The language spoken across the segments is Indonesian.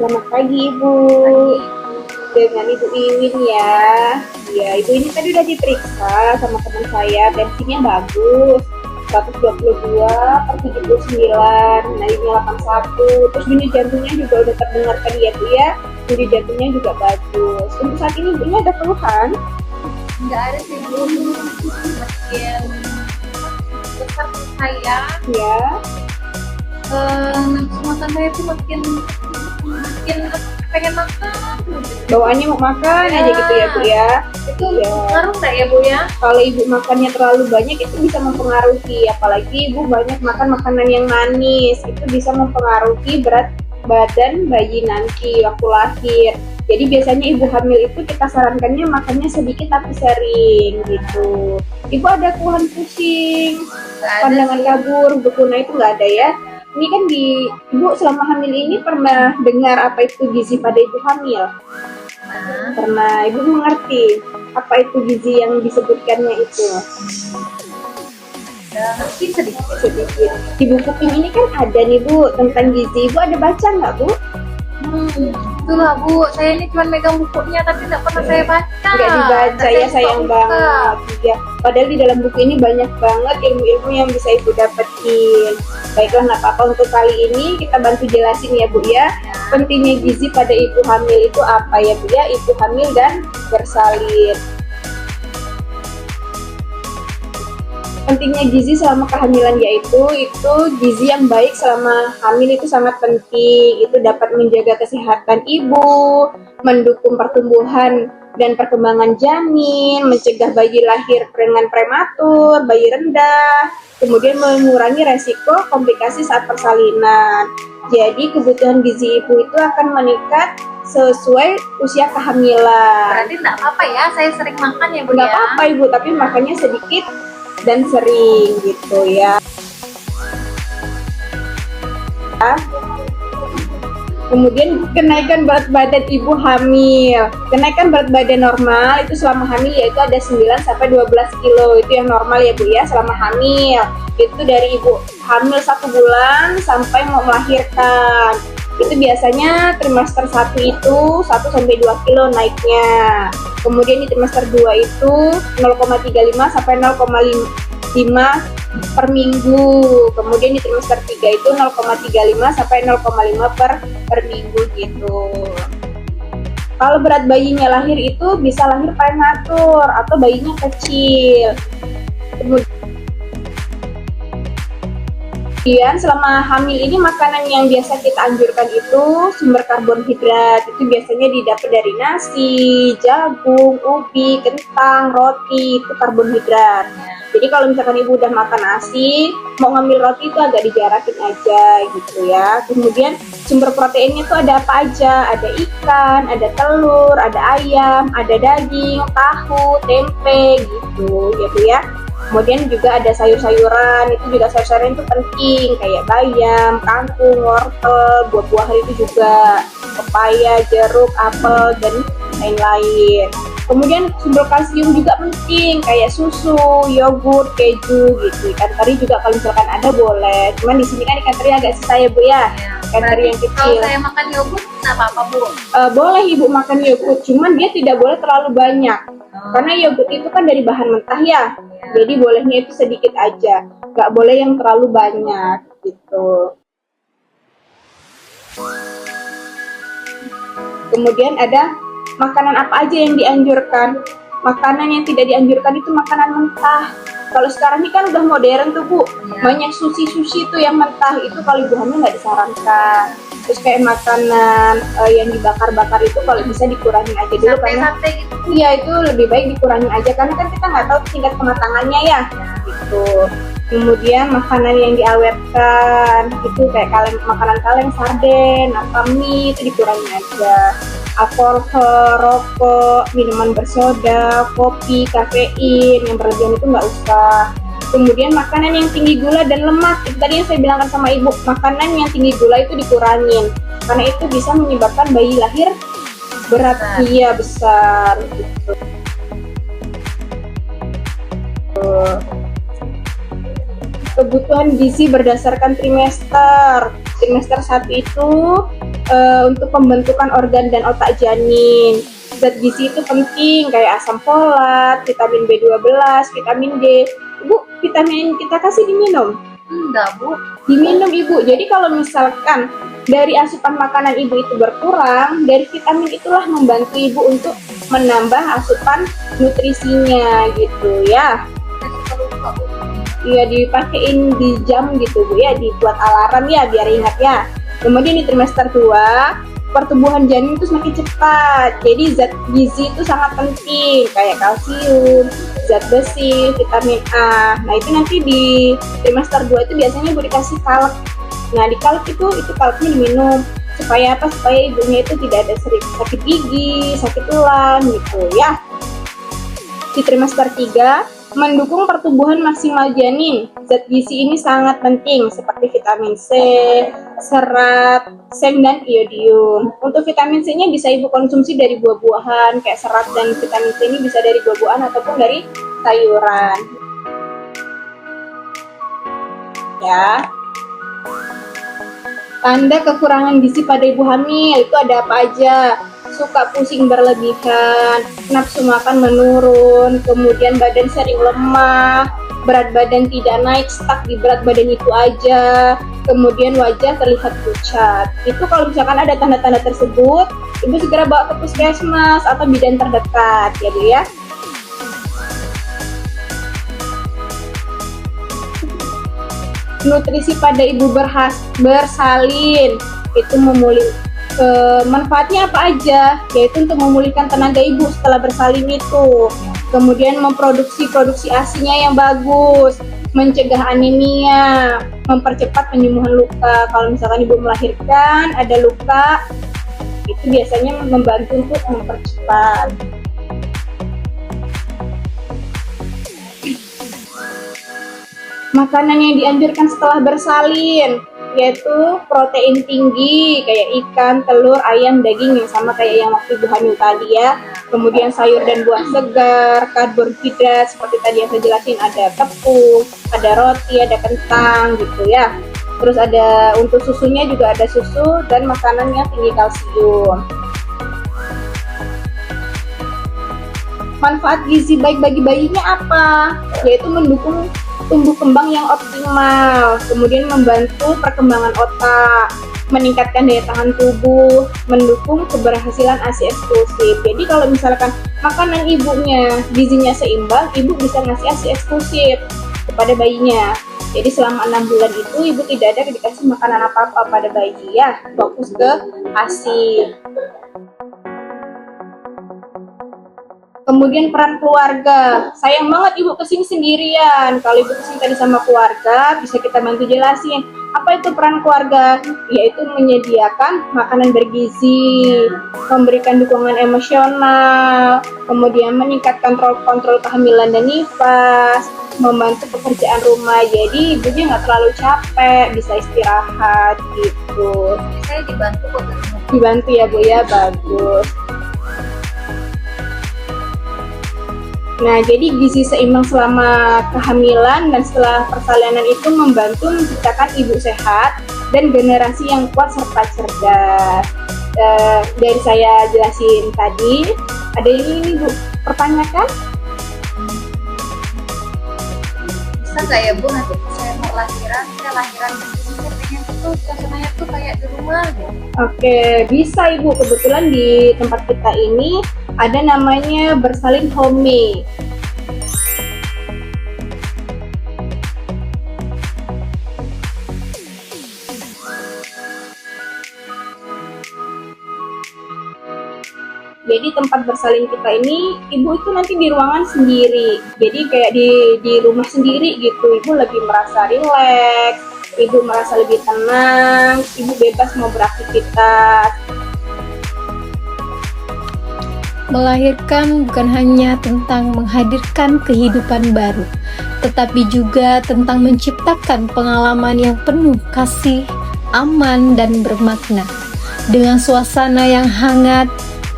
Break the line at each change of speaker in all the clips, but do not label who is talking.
Selamat pagi Ibu. Dengan Ibu Iwin ya. Ya, Ibu ini tadi udah diperiksa sama teman saya, tensinya bagus. 122/79, nadinya 81, terus bunyi jantungnya juga udah terdengarkan ya Bu ya. Bunyi jantungnya juga bagus. Untuk saat ini Ibu ini ada keluhan?
Nggak ada sih Bu, makin besar saya,
Ya.
nafsu makan saya tuh makin pengen makan gitu.
Bawaannya mau makan
Ya.
aja gitu ya Bu ya.
Itu
Iya.
ngaruh nggak ya Bu ya?
Kalau Ibu makannya terlalu banyak itu bisa mempengaruhi, apalagi Ibu banyak makan makanan yang manis, itu bisa mempengaruhi berat badan bayi nanti waktu lahir. Jadi biasanya ibu hamil itu kita sarankannya makannya sedikit tapi sering gitu. Ibu ada keluhan pusing,
Nggak ada
pandangan
sih.
kabur, bekuna itu nggak ada ya? Ini kan ibu selama hamil ini pernah dengar apa itu gizi pada ibu hamil?
Nah,
Pernah, ibu mengerti apa itu gizi yang disebutkannya itu?
udah ngerti sedikit.
Sedikit. Di buku PIM ini kan ada nih Bu tentang gizi. Ibu ada baca nggak Bu?
Itulah Bu, saya ini cuma megang bukunya tapi nggak pernah saya baca.
Nggak dibaca
Nggak
ya,
saya
sayang
buka.
banget. Ya, padahal di dalam buku ini banyak banget ilmu-ilmu yang bisa Ibu dapetin. Baiklah, nggak apa-apa, untuk kali ini kita bantu jelasin ya Bu ya. Pentingnya gizi pada ibu hamil itu apa ya Bu ya? Ibu hamil dan bersalin. Pentingnya gizi selama kehamilan yaitu gizi yang baik selama hamil itu sangat penting. Itu dapat menjaga kesehatan ibu, mendukung pertumbuhan dan perkembangan janin, mencegah bayi lahir dengan prematur, bayi rendah, kemudian mengurangi resiko komplikasi saat persalinan. Jadi kebutuhan gizi ibu itu akan meningkat sesuai usia kehamilan.
Berarti nggak apa-apa ya, saya sering makan ya Bu
Nggak
ya.
apa-apa ibu, tapi makannya sedikit dan sering gitu ya. Kemudian kenaikan berat badan ibu hamil. Kenaikan berat badan normal itu selama hamil yaitu ada 9-12 kilo. Itu yang normal ya Bu ya selama hamil. Itu dari ibu hamil 1 bulan sampai mau melahirkan. Itu biasanya trimester 1 itu 1-2 kilo naiknya. Kemudian di trimester 2 itu 0,35 sampai 0,5 per minggu. Kemudian di trimester 3 itu 0,35 sampai 0,5 per minggu gitu. Kalau berat bayinya lahir itu bisa lahir prematur atau bayinya kecil. Kemudian selama hamil ini makanan yang biasa kita anjurkan itu sumber karbohidrat. Itu biasanya didapat dari nasi, jagung, ubi, kentang, roti, itu karbohidrat. Jadi kalau misalkan ibu udah makan nasi, mau ngambil roti itu agak dijarakin aja gitu ya. Kemudian sumber proteinnya itu ada apa aja? Ada ikan, ada telur, ada ayam, ada daging, tahu, tempe gitu ya Bu ya. Kemudian juga ada sayur-sayuran, itu juga sayur-sayuran itu penting kayak bayam, kangkung, wortel, buah-buahan itu juga pepaya, jeruk, apel dan lain-lain. Kemudian sumber kalsium juga penting kayak susu, yogurt, keju gitu. Ikan teri juga kalau misalkan ada boleh. Cuman di sini kan ikan teri agak sisa ya Bu ya. Ikan teri yang
Kalau
kecil.
saya makan yogurt nggak apa-apa Bu.
Boleh ibu makan yogurt, cuman dia tidak boleh terlalu banyak. Karena yogurt itu kan dari bahan mentah ya. Jadi bolehnya itu sedikit aja, nggak boleh yang terlalu banyak gitu. Kemudian ada makanan apa aja yang dianjurkan. Makanan yang tidak dianjurkan itu makanan mentah. Kalau sekarang ini kan udah modern tuh Bu, banyak sushi tuh yang mentah, itu kalau ibu hamil nggak disarankan. Terus kayak makanan yang dibakar-bakar itu kalau bisa dikurangin aja dulu karena
Sate-sate gitu.
iya itu lebih baik dikurangin aja karena kan kita nggak tahu tingkat kematangannya ya gitu. Kemudian makanan yang diawetkan itu kayak makanan kaleng, sarden, apa mie itu dikurangin aja. Alkohol, rokok, minuman bersoda, kopi, kafein yang berlebihan itu nggak usah. Kemudian makanan yang tinggi gula dan lemak, itu tadi yang saya bilangkan sama ibu, makanan yang tinggi gula itu dikurangin karena itu bisa menyebabkan bayi lahir berat, iya besar gitu. Kebutuhan gizi berdasarkan trimester. Trimester 1 itu untuk pembentukan organ dan otak janin. Zat gizi itu penting kayak asam folat, vitamin B12, vitamin D. Ibu, vitamin kita kasih diminum?
Enggak, Bu.
Diminum Ibu. Jadi kalau misalkan dari asupan makanan Ibu itu berkurang, dari vitamin itulah membantu Ibu untuk menambah asupan nutrisinya gitu ya.
Saya suka lupa, Bu.
Iya, dipakein di jam gitu Bu ya, dibuat alarm ya biar ingat ya. Kemudian di trimester 2, pertumbuhan janin itu semakin cepat. Jadi zat gizi itu sangat penting kayak kalsium, zat besi, vitamin A. Nah, itu nanti di trimester 2 itu biasanya Bu dikasih kalk. Nah, di kalk itu kalknya diminum supaya apa? Supaya ibunya itu tidak ada sering sakit gigi, sakit tulang gitu ya. Di trimester 3, mendukung pertumbuhan maksimal janin. Zat gizi ini sangat penting seperti vitamin C, serat, seng, dan iodium. Untuk vitamin C-nya bisa Ibu konsumsi dari buah-buahan, kayak serat dan vitamin C ini bisa dari buah-buahan ataupun dari sayuran. Ya. Tanda kekurangan gizi pada ibu hamil itu ada apa aja? Suka pusing berlebihan, nafsu makan menurun, kemudian badan sering lemah, berat badan tidak naik, stuck di berat badan itu aja, kemudian wajah terlihat pucat. Itu kalau misalkan ada tanda-tanda tersebut, ibu segera bawa ke puskesmas atau bidan terdekat ya Bu ya. Nutrisi pada ibu bersalin itu manfaatnya apa aja, yaitu untuk memulihkan tenaga ibu setelah bersalin itu, kemudian memproduksi asinya yang bagus, mencegah anemia, mempercepat penyembuhan luka. Kalau misalkan ibu melahirkan ada luka, itu biasanya membantu untuk mempercepat. Makanan yang dianjurkan setelah bersalin yaitu protein tinggi kayak ikan, telur, ayam, daging yang sama kayak yang waktu ibu hamil tadi ya. Kemudian sayur dan buah segar, karbohidrat seperti tadi yang saya jelasin, ada tepung, ada roti, ada kentang gitu ya. Terus ada untuk susunya juga ada susu dan makanan yang tinggi kalsium. Manfaat gizi baik bagi bayinya apa? Yaitu mendukung tumbuh kembang yang optimal, kemudian membantu perkembangan otak, meningkatkan daya tahan tubuh, mendukung keberhasilan ASI eksklusif. Jadi kalau misalkan makanan ibunya gizinya seimbang, ibu bisa ngasih ASI eksklusif kepada bayinya. Jadi selama 6 bulan itu ibu tidak ada dikasih makanan apa-apa pada bayi ya, fokus ke ASI. Kemudian peran keluarga, sayang banget ibu kesini sendirian. Kalau ibu kesini tadi sama keluarga, bisa kita bantu jelasin. Apa itu peran keluarga? Yaitu menyediakan makanan bergizi, memberikan dukungan emosional, kemudian meningkatkan kontrol kehamilan dan nifas, membantu pekerjaan rumah. Jadi ibunya nggak terlalu capek, bisa istirahat gitu.
Saya dibantu kok.
Dibantu ya Bu ya, bagus. Nah, jadi gizi seimbang selama kehamilan dan setelah persalinan itu membantu menciptakan ibu sehat dan generasi yang kuat serta cerdas. Dari saya jelasin tadi, ada yang ingin Ibu pertanyakan?
Bisa nggak ya Bu, nanti saya mau lahiran, saya lahiran di sini, saya pengen tuh suasananya tuh kayak di rumah gitu.
Oke, bisa Ibu. Kebetulan di tempat kita ini ada namanya bersalin home. Jadi tempat bersalin kita ini, ibu itu nanti di ruangan sendiri. Jadi kayak di rumah sendiri gitu. Ibu lebih merasa rileks, ibu merasa lebih tenang, ibu bebas mau beraktivitas.
Melahirkan bukan hanya tentang menghadirkan kehidupan baru, tetapi juga tentang menciptakan pengalaman yang penuh kasih, aman, dan bermakna. Dengan suasana yang hangat,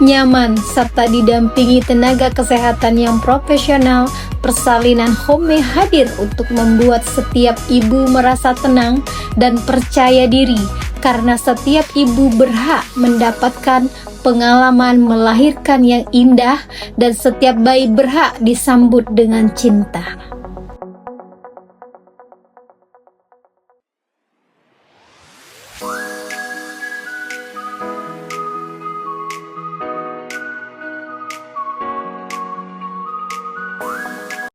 nyaman, serta didampingi tenaga kesehatan yang profesional, persalinan home hadir untuk membuat setiap ibu merasa tenang dan percaya diri karena setiap ibu berhak mendapatkan pengalaman melahirkan yang indah dan setiap bayi berhak disambut dengan cinta.